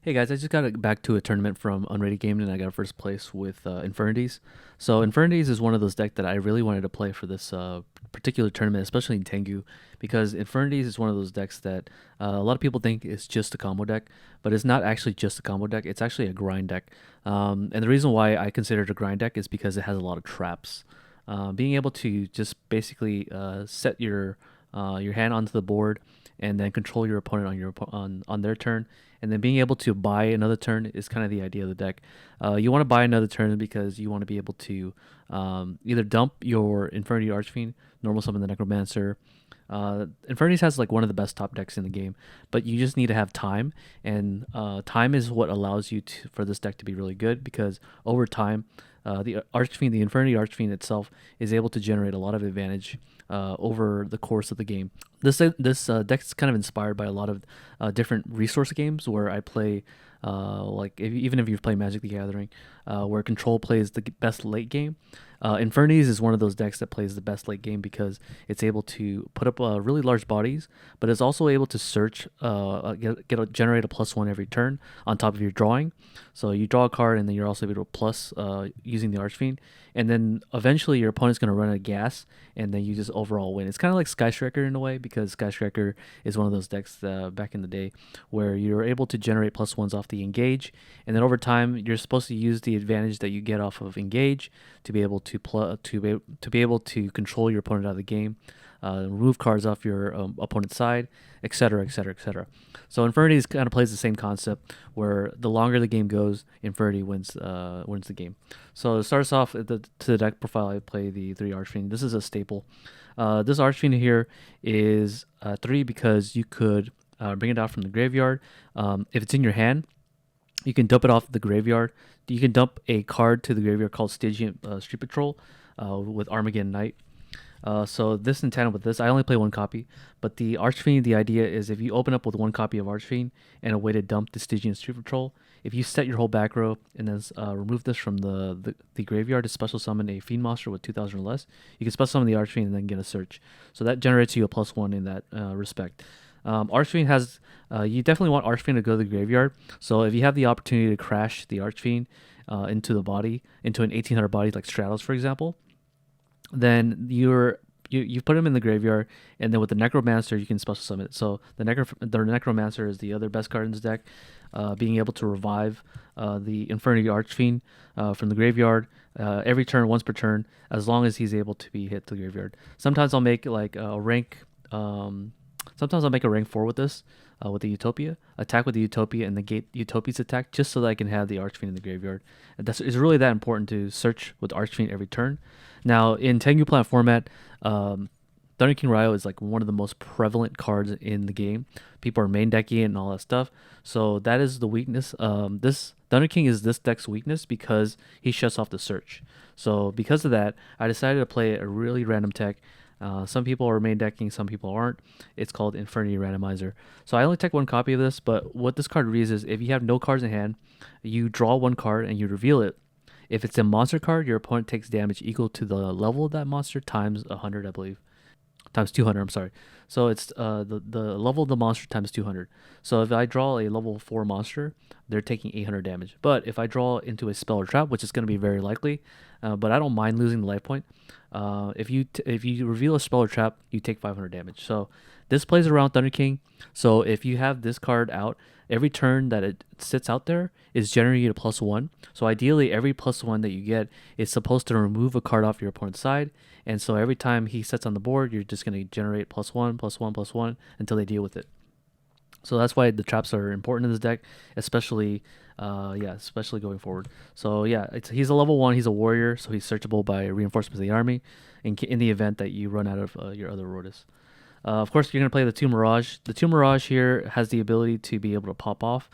Hey guys, I just got back to a tournament from Unrated Gaming and I got first place with Infernities. So Infernities is one of those decks that I really wanted to play for this particular tournament, especially in Tengu, because Infernities is one of those decks that a lot of people think is just a combo deck, but it's not actually just a combo deck. It's actually a grind deck. And the reason why I consider it a grind deck is because it has a lot of traps. Being able to just basically set your hand onto the board and then control your opponent on their turn, and then being able to buy another turn is kind of the idea of the deck. You want to buy another turn because you want to be able to either dump your Infernity Archfiend, normal summon the Necromancer. Infernities has like one of the best top decks in the game, but you just need to have time, and time is what allows you to for this deck to be really good because over time, the Archfiend, the Infernity Archfiend itself, is able to generate a lot of advantage over the course of the game. This deck is kind of inspired by a lot of different resource games where I play, even if you've played Magic the Gathering, where Control plays the best late game. Infernities is one of those decks that plays the best late game because it's able to put up really large bodies, but it's also able to search, generate a +1 every turn on top of your drawing. So you draw a card, and then you're also able to plus using the Archfiend, and then eventually your opponent's going to run out of gas, and then you just overall win. It's kind of like Sky Striker in a way because Sky Striker is one of those decks back in the day where you're able to generate +1s off the engage, and then over time you're supposed to use the advantage that you get off of engage to be able to be able to control your opponent out of the game, remove cards off your opponent's side, etc., etc., etc. So Infernity kind of plays the same concept where the longer the game goes, Infernity wins the game. So it starts off to the deck profile. I play the 3 Archfiend. This is a staple. This Archfiend here is 3 because you could bring it out from the graveyard. If it's in your hand, you can dump it off the graveyard. You can dump a card to the graveyard called Stygian Street Patrol with Armageddon Knight. So this in tandem with this, I only play one copy, but the Archfiend, the idea is if you open up with one copy of Archfiend and a way to dump the Stygian Street Patrol, if you set your whole back row and then remove this from the graveyard to special summon a Fiend monster with 2,000 or less, you can special summon the Archfiend and then get a search. So that generates you a +1 in that respect. Archfiend has, you definitely want Archfiend to go to the graveyard. So if you have the opportunity to crash the Archfiend into the body, into an 1800 body like Stratos, for example, then you put him in the graveyard, and then with the Necromancer you can special summon it. So the Necromancer is the other best card in this deck, being able to revive the Infernity Archfiend from the graveyard every turn, once per turn, as long as he's able to be hit to the graveyard. Sometimes I'll make like a rank. Sometimes I'll make a rank 4 with this, with the Utopia. Attack with the Utopia and negate Utopia's attack just so that I can have the Archfiend in the graveyard. It's really that important to search with Archfiend every turn. Now, in Tengu Plant format, Thunder King Ryo is like one of the most prevalent cards in the game. People are main decking it and all that stuff. So that is the weakness. This Thunder King is this deck's weakness because he shuts off the search. So because of that, I decided to play a really random tech. Some people are main decking, some people aren't. It's called Infernity Randomizer. So I only take one copy of this, but what this card reads is if you have no cards in hand, you draw one card and you reveal it. If it's a monster card, your opponent takes damage equal to the level of that monster times 100, I believe. Times 200, I'm sorry. So it's the level of the monster times 200. So if I draw a level 4 monster, they're taking 800 damage. But if I draw into a spell or trap, which is going to be very likely, but I don't mind losing the life point. If you reveal a spell or trap, you take 500 damage. So this plays around Thunder King. So if you have this card out, every turn that it sits out there is generating a +1. So ideally, every +1 that you get is supposed to remove a card off your opponent's side. And so every time he sets on the board, you're just going to generate +1, +1, +1 until they deal with it. So that's why the traps are important in this deck, especially especially going forward. So yeah, he's a level 1, he's a warrior, so he's searchable by reinforcements of the army in the event that you run out of your other Rhodas. Of course, you're going to play the 2 Mirage. The 2 Mirage here has the ability to be able to pop off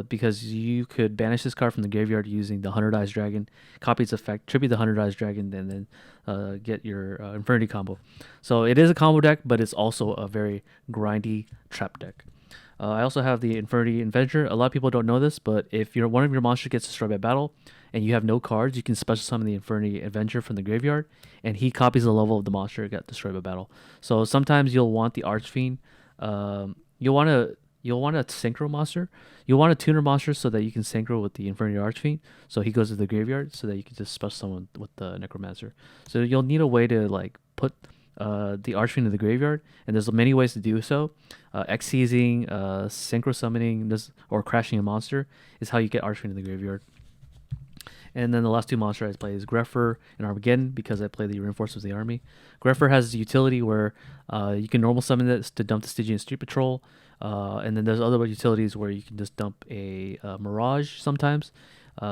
because you could banish this card from the graveyard using the 100 Eyes Dragon, copy its effect, tribute the 100 Eyes Dragon, and then get your Infernity combo. So it is a combo deck, but it's also a very grindy trap deck. I also have the Infernity Avenger. A lot of people don't know this, but if one of your monsters gets destroyed by battle and you have no cards, you can special summon the Infernity Avenger from the graveyard, and he copies the level of the monster that got destroyed by battle. So sometimes you'll want the Archfiend. You'll want to you'll want a synchro monster. You'll want a tuner monster so that you can synchro with the Infernity Archfiend. So he goes to the graveyard so that you can just special summon with the Necromancer. So you'll need a way to like put the Archfiend in the graveyard, and there's many ways to do so. X seizing, synchro summoning, this or crashing a monster is how you get Archfiend in the graveyard. And then the last two monsters I play is Grepher and Armageddon because I play the Reinforcements of the Army. Grepher has a utility where you can normal summon this to dump the Stygian Street Patrol. And then there's other utilities where you can just dump a Mirage sometimes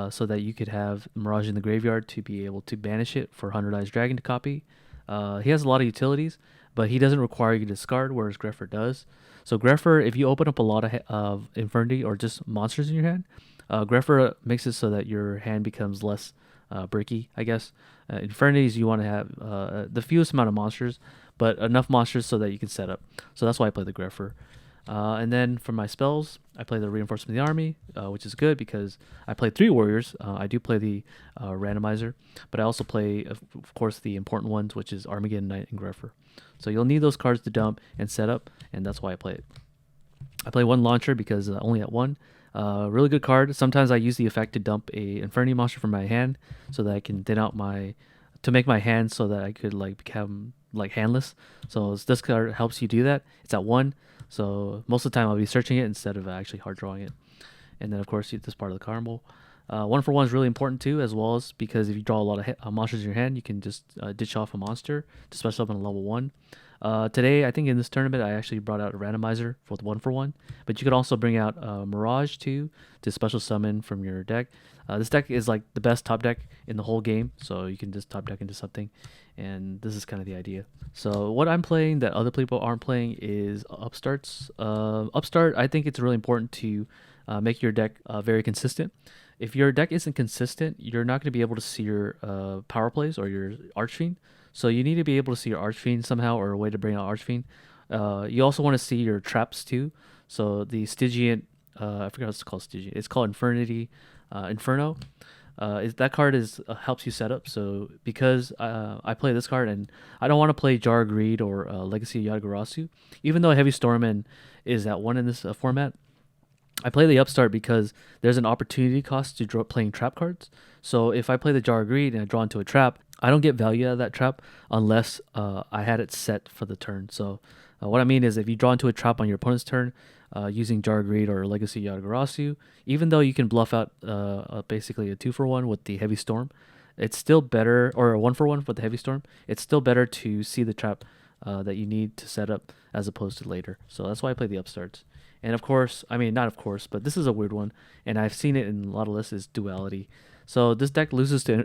so that you could have Mirage in the graveyard to be able to banish it for 100 Eyes Dragon to copy. He has a lot of utilities, but he doesn't require you to discard, whereas Grepher does. So Grepher, if you open up a lot of Infernity or just monsters in your hand, Grepher makes it so that your hand becomes less bricky, I guess. Infernities, you want to have the fewest amount of monsters, but enough monsters so that you can set up. So that's why I play the Grepher. And then for my spells, I play the Reinforcement of the Army, which is good because I play 3 warriors. I do play the randomizer, but I also play, of course, the important ones, which is Armageddon Knight and Grepher. So you'll need those cards to dump and set up, and that's why I play it. I play 1 launcher because only at 1. Really good card. Sometimes I use the effect to dump a Infernity monster from my hand so that I can thin out to make my hand so that I could like become like handless. So this card helps you do that. It's at 1. So most of the time I'll be searching it instead of actually hard drawing it. And then of course this part of the combo. 1-for-1 is really important too, as well as because if you draw a lot of monsters in your hand, you can just ditch off a monster to special up on a level 1. Today, I think in this tournament, I actually brought out a randomizer for the 1-for-1, but you could also bring out Mirage too to special summon from your deck. This deck is like the best top deck in the whole game, so you can just top deck into something, and this is kind of the idea. So what I'm playing that other people aren't playing is Upstarts. Upstart, I think it's really important to make your deck very consistent. If your deck isn't consistent, you're not going to be able to see your power plays or your Archfiend. So you need to be able to see your Archfiend somehow or a way to bring out Archfiend. You also want to see your traps too. So the Stygian, I forgot what it's called Stygian. It's called Infernity, Inferno. That card helps you set up. So because I play this card and I don't want to play Jar of Greed or Legacy of Yatagarasu, even though Heavy Stormman is at 1 in this format, I play the Upstart because there's an opportunity cost to draw playing trap cards. So if I play the Jar of Greed and I draw into a trap, I don't get value out of that trap unless I had it set for the turn. So what I mean is if you draw into a trap on your opponent's turn using Jar of Greed or Legacy Yatagarasu, even though you can bluff out basically a 2-for-1 with the Heavy Storm, it's still better, or a 1-for-1 with the Heavy Storm, it's still better to see the trap that you need to set up as opposed to later. So that's why I play the Upstarts. And of course, I mean, not of course, but this is a weird one, and I've seen it in a lot of lists, is Duality. So this deck loses to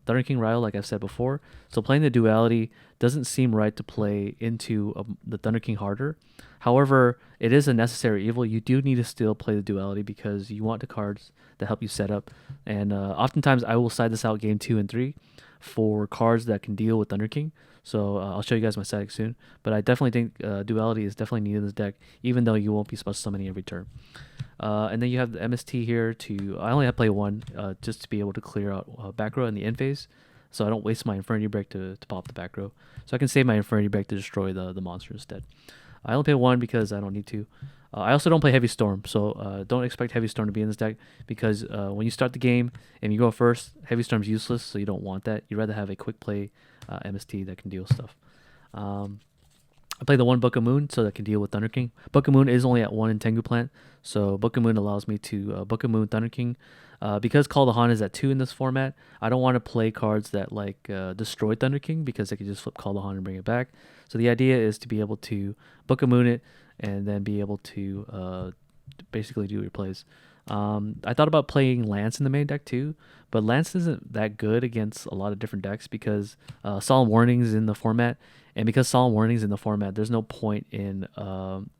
Thunder King Ryle, like I've said before. So playing the Duality doesn't seem right to play into the Thunder King harder. However, it is a necessary evil. You do need to still play the Duality because you want the cards that help you set up. And oftentimes I will side this out game 2 and 3 for cards that can deal with Thunder King. So I'll show you guys my static soon. But I definitely think Duality is definitely needed in this deck, even though you won't be special summoning every turn. And then you have the MST here I only have to play 1 just to be able to clear out back row in the end phase. So I don't waste my Infernity Break to pop the back row. So I can save my Infernity Break to destroy the monster instead. I only play 1 because I don't need to. I also don't play Heavy Storm, so don't expect Heavy Storm to be in this deck because when you start the game and you go first, Heavy Storm's useless, so you don't want that. You'd rather have a quick play MST that can deal with stuff. I play the 1 Book of Moon so that can deal with Thunder King. Book of Moon is only at 1 in Tengu Plant, so Book of Moon allows me to Book of Moon Thunder King. Because Call the Han is at 2 in this format, I don't want to play cards that like destroy Thunder King because I can just flip Call the Han and bring it back. So the idea is to be able to Book of Moon it and then be able to basically do your plays. I thought about playing Lance in the main deck too, but Lance isn't that good against a lot of different decks because Solemn Warnings in the format, and because Solemn Warnings in the format, there's no point in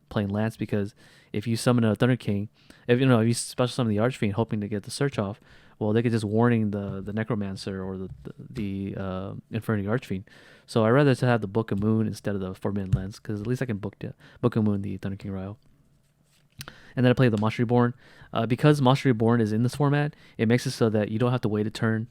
playing Lance because if you summon a Thunder King, if you special summon the Archfiend hoping to get the search off, well, they could just warning the Necromancer or the Infernity Archfiend. So I'd rather to have the Book of Moon instead of the Forbidden Lens because at least I can Book of Moon the Thunder King Ryle. And then I play the Monster Reborn. Because Monster Reborn is in this format, it makes it so that you don't have to wait a turn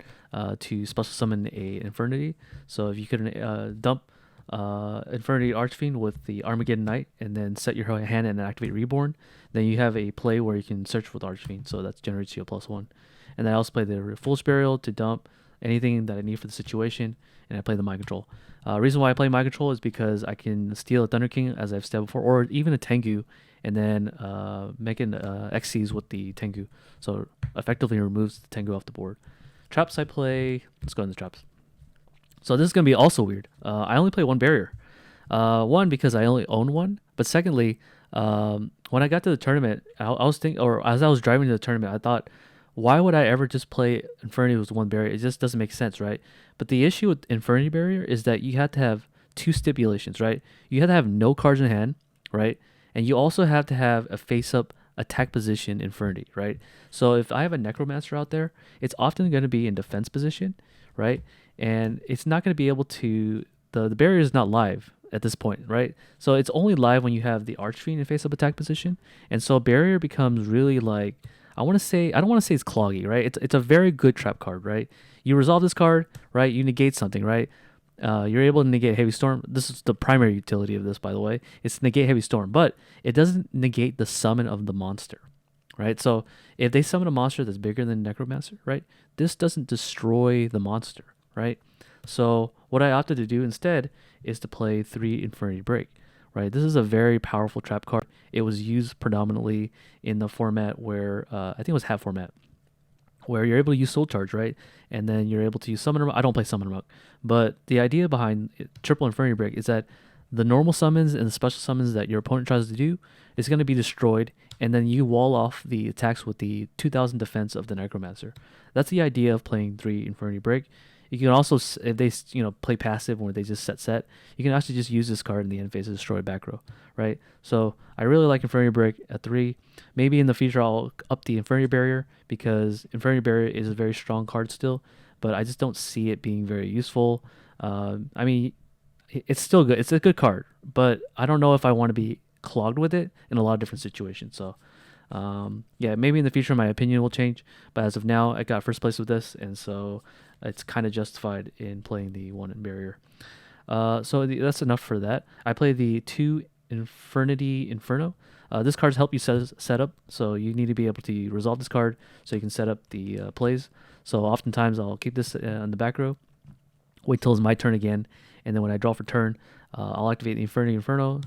to special summon a Infernity. So if you could dump Infernity Archfiend with the Armageddon Knight, and then set your hand and activate Reborn. Then you have a play where you can search with Archfiend, so that generates you a +1. And then I also play the Fool's Burial to dump anything that I need for the situation, and I play the Mind Control. Reason why I play Mind Control is because I can steal a Thunder King, as I've said before, or even a Tengu, and then make an Xyz with the Tengu. So effectively removes the Tengu off the board. Traps I play, let's go into traps. So this is going to be also weird. I only play one barrier. One, because I only own one. But secondly, when I got to the tournament, I was thinking, or as I was driving to the tournament, I thought, why would I ever just play Infernity with one barrier? It just doesn't make sense, right? But the issue with Infernity Barrier is that you have to have two stipulations, right? You have to have no cards in hand, right? And you also have to have a face-up attack position Infernity, right? So if I have a Necromancer out there, it's often going to be in defense position, right? And it's not going to be able to, the barrier is not live at this point, right? So it's only live when you have the Archfiend in face-up attack position. And so barrier becomes really like, I don't want to say it's cloggy, right? It's a very good trap card, right? You resolve this card, right? You negate something, right? You're able to negate Heavy Storm. This is the primary utility of this, by the way. It's negate Heavy Storm, but it doesn't negate the summon of the monster, right? So if they summon a monster that's bigger than Necromancer, right? This doesn't destroy the monster, right? So what I opted to do instead is to play 3 Infernity Break, right? This is a very powerful trap card. It was used predominantly in the format where, I think it was Hat format, where you're able to use Soul Charge, right? And then you're able to use Summoner Monk. I don't play Summoner Monk, but the idea behind Triple Infernity Break is that the normal summons and the special summons that your opponent tries to do is going to be destroyed, and then you wall off the attacks with the 2000 defense of the Necromancer. That's the idea of playing 3 Infernity Break. You can also, if they play passive where they just set, you can actually just use this card in the end phase to destroy back row, right? So I really like Infernity Break at 3. Maybe in the future I'll up the Infernity Barrier, because Infernity Barrier is a very strong card still, but I just don't see it being very useful. I mean, it's still good. It's a good card, but I don't know if I want to be clogged with it in a lot of different situations. So yeah, maybe in the future my opinion will change, but as of now I got first place with this, and so it's kind of justified in playing the 1 in barrier. So that's enough for that. I play the 2 Infernity Inferno. This card's help you set up, so you need to be able to resolve this card so you can set up the plays. So oftentimes I'll keep this on the back row, wait till it's my turn again, and then when I draw for turn, I'll activate the Infernity Inferno.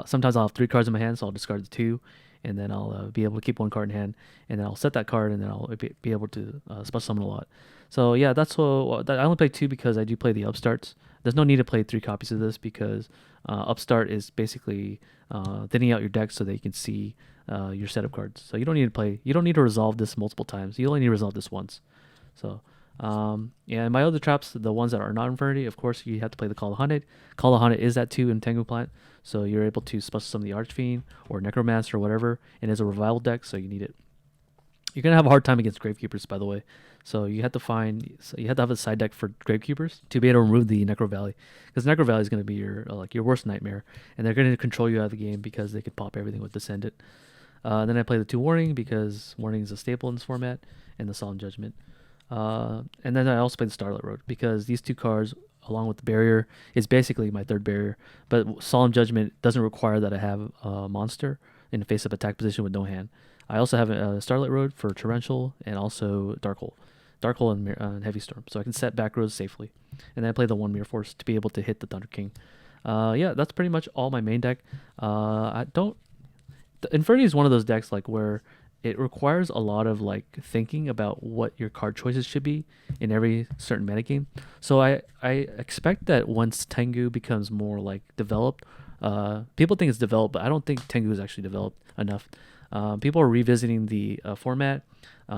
Sometimes I'll have 3 cards in my hand, so I'll discard the 2, and then I'll be able to keep 1 card in hand, and then I'll set that card, and then I'll be able to special summon a lot. So yeah, that's what I only play 2 because I do play the upstarts. There's no need to play 3 copies of this, because upstart is basically thinning out your deck so that you can see your setup cards. So you don't need to resolve this multiple times. You only need to resolve this once. So yeah, and my other traps, the ones that are not Infernity, of course, you have to play the Call of Haunted. Call of Haunted is at 2 in Tengu Plant, so you're able to special summon the Archfiend or Necromancer or whatever, and it's a revival deck, so you need it. You're gonna have a hard time against Gravekeepers, by the way. So you have to have a side deck for Gravekeepers to be able to remove the Necro Valley, because Necro Valley is gonna be your worst nightmare, and they're gonna control you out of the game because they could pop everything with Descendant. Then I play the 2 Warning, because Warning is a staple in this format, and the Solemn Judgment. And then I also play the Starlight Road, because these 2 cards, along with the Barrier, is basically my 3rd barrier. But Solemn Judgment doesn't require that I have a monster in a face-up attack position with no hand. I also have a Starlight Road for Torrential, and also Dark Hole and Heavy Storm, so I can set back rows safely. And then I play the 1 Mirror Force to be able to hit the Thunder King. Yeah, that's pretty much all my main deck. Infernity is one of those decks where it requires a lot of thinking about what your card choices should be in every certain metagame. So I expect that once Tengu becomes more developed, people think it's developed, but I don't think Tengu is actually developed enough. People are revisiting the format.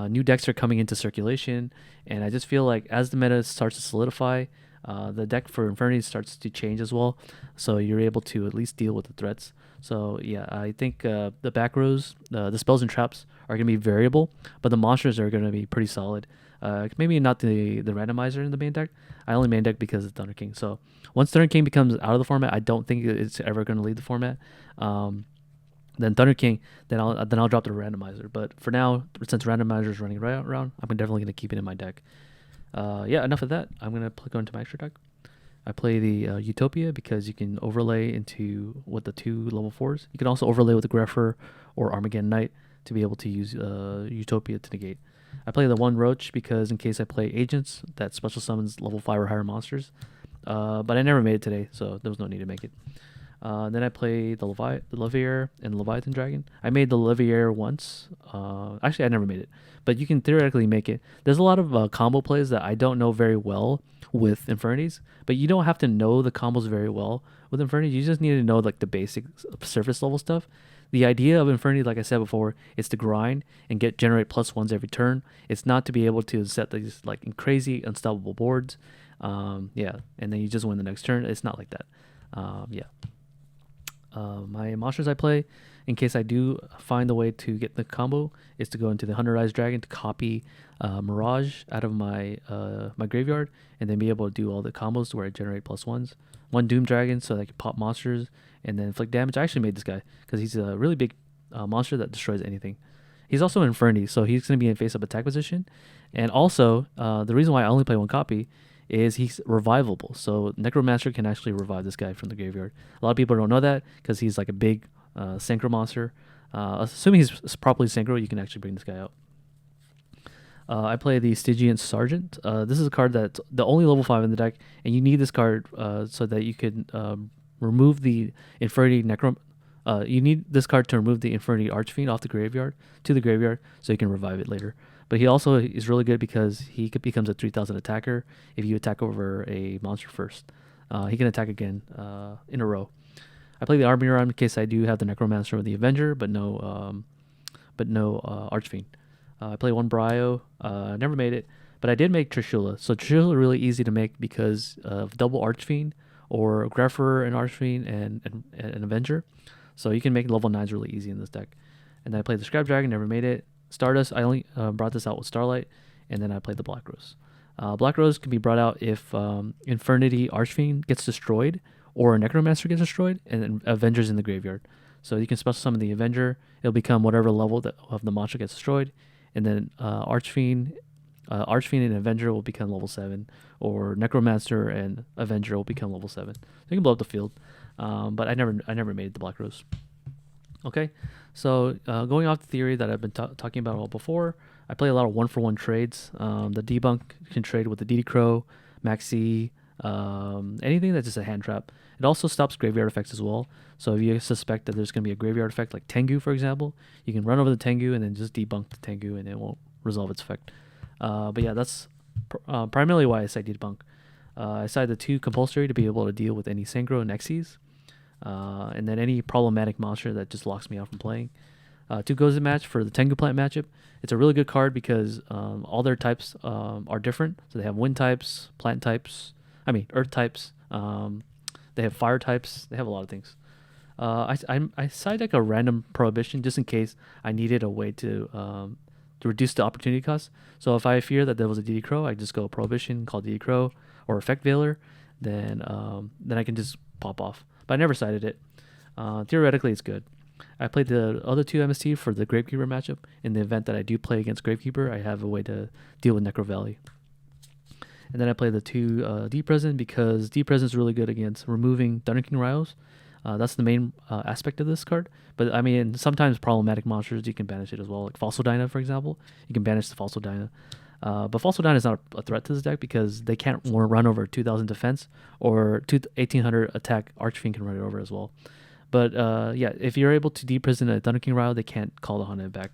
New decks are coming into circulation, and I just feel like as the meta starts to solidify, the deck for Infernity starts to change as well, so you're able to at least deal with the threats. So yeah, I think the back rows, the spells and traps are going to be variable, but the monsters are going to be pretty solid. Maybe not the randomizer in the main deck. I only main deck because of Thunder King. So once Thunder King becomes out of the format, I don't think it's ever going to leave the format. Then Thunder King, then I'll drop the randomizer. But for now, since randomizer is running around, I'm definitely going to keep it in my deck. Yeah, enough of that. I'm going to go into my extra deck. I play the Utopia because you can overlay into with the 2 level 4s. You can also overlay with the Grepher or Armageddon Knight to be able to use Utopia to negate. I play the 1 Roach because in case I play agents, that special summons level 5 or higher monsters. But I never made it today, so there was no need to make it. Then I played the Leviair and Leviathan Dragon. I made the Leviair once. Actually, I never made it, but you can theoretically make it. There's a lot of combo plays that I don't know very well with Infernities, but you don't have to know the combos very well with Infernities. You just need to know like the basic surface level stuff. The idea of Infernity, like I said before, is to grind and generate +1s every turn. It's not to be able to set these like crazy unstoppable boards. Yeah, and then you just win the next turn. It's not like that. Yeah. My monsters I play, in case I do find the way to get the combo, is to go into the Hunter Eyes Dragon to copy Mirage out of my my graveyard, and then be able to do all the combos to where I generate +1s. 1 Doom Dragon so that I can pop monsters and then inflict damage. I actually made this guy because he's a really big monster that destroys anything. He's also an Inferni, so he's going to be in face-up attack position. And also, the reason why I only play 1 copy is he's revivable. So Necromancer can actually revive this guy from the graveyard. A lot of people don't know that because he's like a big synchro monster. Assuming he's properly synchro, you can actually bring this guy out. I play the Stygian Sergeant. This is a card that's the only level 5 in the deck, and you need this card so that you can remove the Infernity you need this card to remove the Infernity Archfiend off the graveyard to the graveyard so you can revive it later. But he also is really good because he becomes a 3,000 attacker if you attack over a monster first. He can attack again in a row. I play the Army around in case I do have the Necromancer or the Avenger, but no Archfiend. I play 1 Brio. Never made it, but I did make Trishula. So Trishula is really easy to make because of double Archfiend or Grepher and Archfiend and an Avenger. So you can make level 9s really easy in this deck. And then I played the Scrap Dragon. Never made it. Stardust, I only brought this out with Starlight, and then I played the Black Rose. Black Rose can be brought out if Infernity Archfiend gets destroyed or a Necromancer gets destroyed, and then Avenger's in the graveyard. So you can special summon the Avenger. It'll become whatever level of the monster gets destroyed, and then Archfiend and Avenger will become level 7, or Necromancer and Avenger will become level 7. So you can blow up the field, but I never made the Black Rose. Okay, so going off the theory that I've been talking about all before, I play a lot of 1-for-1 trades. The Debunk can trade with the DD Crow, Maxi, anything that's just a hand trap. It also stops graveyard effects as well. So if you suspect that there's going to be a graveyard effect, like Tengu, for example, you can run over the Tengu and then just debunk the Tengu and it won't resolve its effect. But yeah, that's primarily why I say debunk. I side the 2 compulsory to be able to deal with any Synchro and Xyz. And then any problematic monster that just locks me out from playing. 2 goes in match for the Tengu Plant matchup. It's a really good card because all their types are different. So they have wind types, earth types. They have fire types. They have a lot of things. I side deck a random Prohibition just in case I needed a way to reduce the opportunity cost. So if I fear that there was a DD Crow, I just go Prohibition, call DD Crow, or Effect Veiler. Then I can just pop off. But I never sided it. Theoretically, it's good. I played the other 2 MST for the Gravekeeper matchup. In the event that I do play against Gravekeeper, I have a way to deal with Necro Valley. And then I play the 2 Deep Present because Deep Present is really good against removing Thunder King Rhinos. That's the main aspect of this card. But I mean, sometimes problematic monsters, you can banish it as well. Like Fossil Dyna, for example. You can banish the Fossil Dyna. But Fossil Dyna is not a threat to this deck because they can't run over 2,000 defense, or 1,800 attack. Archfiend can run it over as well. But yeah, if you're able to deprison a Thunder King Rhino, they can't call the Haunted back.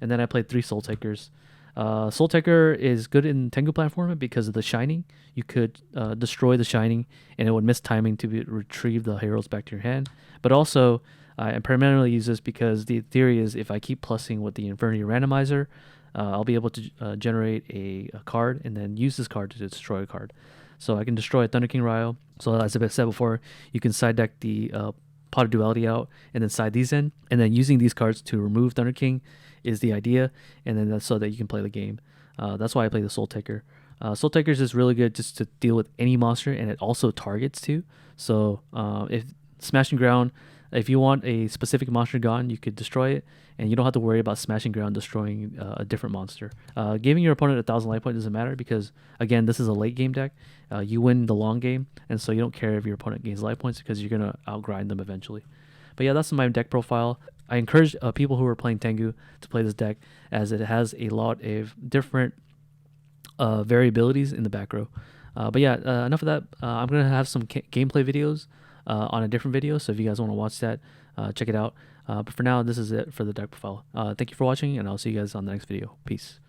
And then I played 3 Soul Takers. Soul Taker is good in Tengu platform because of the Shining. You could destroy the Shining, and it would miss timing to retrieve the heroes back to your hand. But also, I primarily use this because the theory is if I keep plussing with the Infernity Randomizer, I'll be able to generate a card and then use this card to destroy a card. So I can destroy a Thunder King Ryo. So as I said before, you can side deck the Pot of Duality out and then side these in. And then using these cards to remove Thunder King is the idea. And then that's so that you can play the game. That's why I play the Soul Taker. Soul Taker is just really good just to deal with any monster, and it also targets too. So if Smashing Ground, If you want a specific monster gone, you could destroy it, and you don't have to worry about smashing ground, destroying a different monster. Giving your opponent 1,000 life points doesn't matter because, again, this is a late game deck. You win the long game, and so you don't care if your opponent gains life points because you're gonna outgrind them eventually. But yeah, that's my deck profile. I encourage people who are playing Tengu to play this deck as it has a lot of different variabilities in the back row. But yeah, enough of that. I'm gonna have some gameplay videos on a different video, so if you guys want to watch that, check it out. But for now, this is it for the deck profile. Thank you for watching, and I'll see you guys on the next video. Peace.